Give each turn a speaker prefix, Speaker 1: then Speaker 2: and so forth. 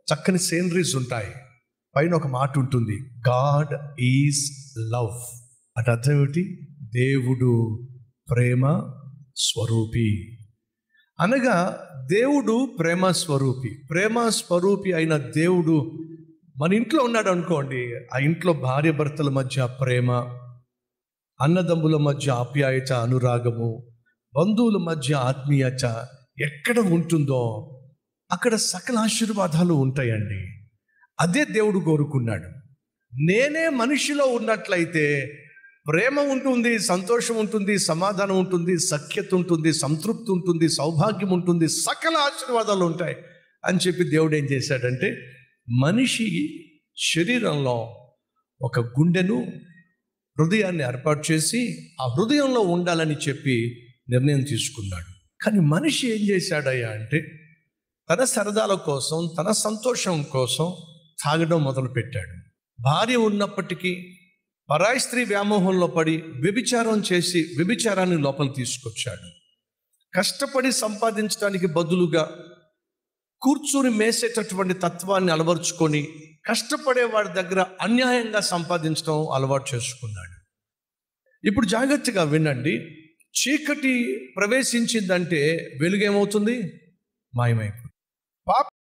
Speaker 1: చక్కని సీనరీస్ ఉంటాయి. పైన ఒక మాట ఉంటుంది, గాడ్ ఈజ్ లవ్. అంటే అర్థం ఏమిటి? దేవుడు ప్రేమ స్వరూపి. అనగా దేవుడు ప్రేమ స్వరూపి. ప్రేమ స్వరూపి అయిన దేవుడు మన ఇంట్లో ఉన్నాడు అనుకోండి, ఆ ఇంట్లో భార్య భర్తల మధ్య ప్రేమ, అన్నదమ్ముల మధ్య ఆప్యాయత, అనురాగము, బంధువుల మధ్య ఆత్మీయత ఎక్కడ ఉంటుందో అక్కడ సకల ఆశీర్వాదాలు ఉంటాయండి. అదే దేవుడు కోరుకున్నాడు. నేనే మనిషిలో ఉన్నట్లయితే ప్రేమ ఉంటుంది, సంతోషం ఉంటుంది, సమాధానం ఉంటుంది, సఖ్యత ఉంటుంది, సంతృప్తి ఉంటుంది, సౌభాగ్యం ఉంటుంది, సకల ఆశీర్వాదాలు ఉంటాయి అని చెప్పి దేవుడు ఏం చేశాడంటే మనిషి శరీరంలో ఒక గుండెను, హృదయాన్ని ఏర్పాటు చేసి ఆ హృదయంలో ఉండాలని చెప్పి నిర్ణయం తీసుకున్నాడు. కానీ మనిషి ఏం చేశాడయ్యా అంటే తన సరదాల కోసం, తన సంతోషం కోసం తాగడం మొదలుపెట్టాడు. భార్య ఉన్నప్పటికీ పరాయి స్త్రీ వ్యామోహంలో పడి వ్యభిచారం చేసి వ్యభిచారాన్ని లోపల తీసుకొచ్చాడు. కష్టపడి సంపాదించడానికి బదులుగా కూర్చుని మేసేటటువంటి తత్వాన్ని అలవర్చుకొని కష్టపడే వాడి దగ్గర అన్యాయంగా సంపాదించడం అలవాటు చేసుకున్నాడు. ఇప్పుడు జాగ్రత్తగా వినండి, చీకటి ప్రవేశించిందంటే వెలుగేమవుతుంది? మాయమైపోతుంది.